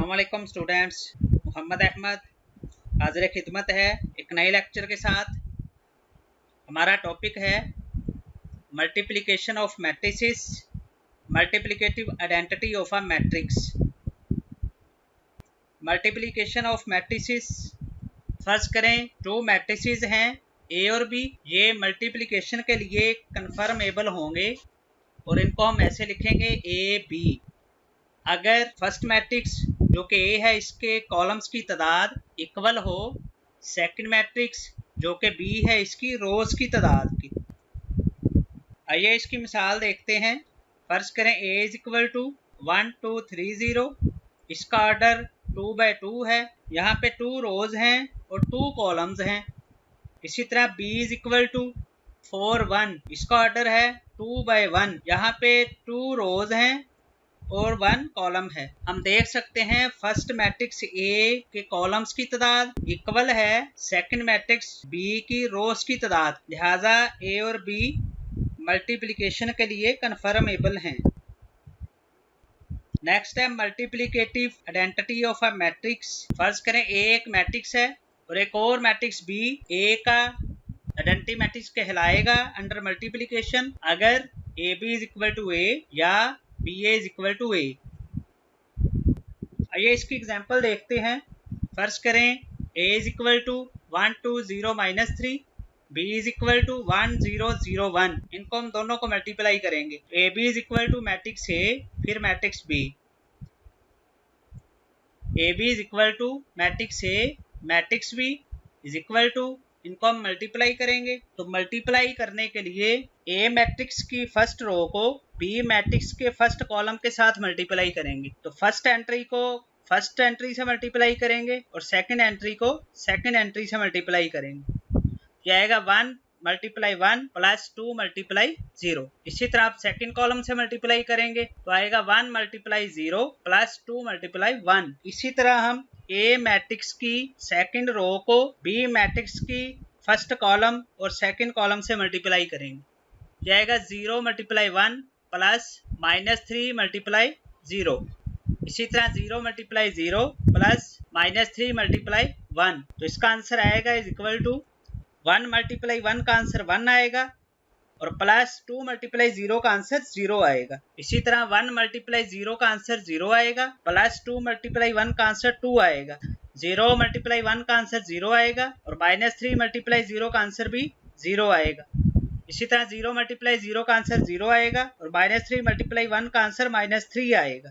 अस्सलामुअलैकुम स्टूडेंट्स, मोहम्मद अहमद हाजिर खिदमत है एक नए लेक्चर के साथ। हमारा टॉपिक है multiplication of matrices, multiplicative identity of a matrix. Multiplication of matrices, फर्ज करें दो मैट्रिसेस हैं ए और बी। ये मल्टीप्लिकेशन के लिए कन्फर्मेबल होंगे और इनको हम ऐसे लिखेंगे ए बी। अगर फर्स्ट मैट्रिक्स जो कि ए है इसके कॉलम्स की तादाद इक्वल हो सेकंड मैट्रिक्स जो कि बी है इसकी रोज की तादाद की। आइए इसकी मिसाल देखते हैं। फर्ज करें ए इज इक्वल टू 1 2 3 0। इसका ऑर्डर 2/2 है। यहाँ पे 2 रोज हैं और 2 कॉलम्स हैं। इसी तरह बी इज इक्वल टू 4 1। इसका ऑर्डर है 2/1। यहाँ पे 2 रोज हैं और 1 कॉलम है। हम देख सकते हैं फर्स्ट मैट्रिक्स ए के कॉलम्स की तादाद इक्वल है सेकंड मैट्रिक्स बी की रोज की तादाद, लिहाजा ए और बी मल्टीप्लिकेशन के लिए कन्फर्मेबल हैं। नेक्स्ट है multiplicative identity of a matrix. फर्ज करें ए एक मैट्रिक्स है और एक और मैट्रिक्स बी ए का आइडेंटिटी मैट्रिक्स कहलाएगा अंडर मल्टीप्लिकेशन अगर A B is equal to A या B A is equal to A. आइए इसकी एग्जांपल देखते हैं। फर्ज करें A is equal to 1 2 0 -3, B is equal to 1 0 0 1। इनको हम दोनों को मल्टीप्लाई करेंगे। A B is equal to matrix A फिर matrix B. A B is equal to matrix A matrix B is equal to, इनको हम मल्टीप्लाई करेंगे। तो मल्टीप्लाई करने के लिए ए मैट्रिक्स की फर्स्ट रो को बी मैट्रिक्स के फर्स्ट कॉलम के साथ मल्टीप्लाई करेंगे। तो फर्स्ट एंट्री को फर्स्ट एंट्री से मल्टीप्लाई करेंगे और सेकंड एंट्री को सेकंड एंट्री से मल्टीप्लाई करेंगे। यह आएगा 1 मल्टीप्लाई 1 प्लस 2 मल्टीप्लाई 0। इसी तरह आप सेकंड कॉलम से मल्टीप्लाई करेंगे तो आएगा 1 मल्टीप्लाई 0 प्लस 2 मल्टीप्लाई 1। इसी तरह हम ए मैट्रिक्स की सेकंड रो को बी मैट्रिक्स की फर्स्ट कॉलम और सेकंड कॉलम से मल्टीप्लाई करेंगे। जाएगा 0 मल्टीप्लाई 1 प्लस -3 मल्टीप्लाई 0। इसी तरह 0 मल्टीप्लाई 0 प्लस -3 मल्टीप्लाई 1। तो इसका आंसर आएगा इज इक्वल टू 1 मल्टीप्लाई 1 का आंसर 1 आएगा और प्लस 2 मल्टीप्लाई 0 का आंसर 0 आएगा। इसी तरह 1 मल्टीप्लाई 0 का आंसर 0 आएगा प्लस 2 मल्टीप्लाई 1 का आंसर 2 आएगा। 0 मल्टीप्लाई 1 का आंसर 0 आएगा और -3 मल्टीप्लाई 0 का आंसर भी 0 आएगा। इसी तरह 0 मल्टीप्लाई 0 का आंसर 0 आएगा और -3 मल्टीप्लाई 1 का आंसर -3 आएगा।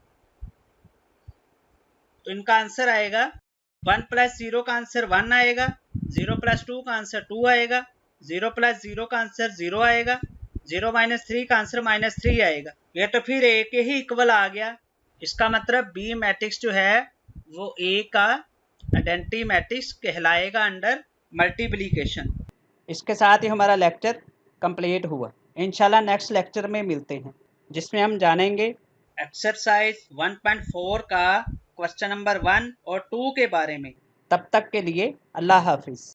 तो इनका आंसर आएगा 1 प्लस 0 का आंसर 1 आएगा, 0 प्लस 2 का आंसर 2 आएगा, 0 प्लस 0 का आंसर 0 आएगा, 0 माइनस 3 का आंसर -3 आएगा। ये तो फिर ए के ही इक्वल आ गया। इसका मतलब बी मैट्रिक्स जो है वो ए का आइडेंटिटी मैट्रिक्स कहलाएगा अंडर मल्टीप्लिकेशन। इसके साथ ही हमारा लेक्चर कंप्लीट हुआ। इंशाल्लाह नेक्स्ट लेक्चर में मिलते हैं जिसमें हम जानेंगे एक्सरसाइज 1.4 का क्वेश्चन नंबर 1 और 2 के बारे में। तब तक के लिए अल्लाह हाफिज।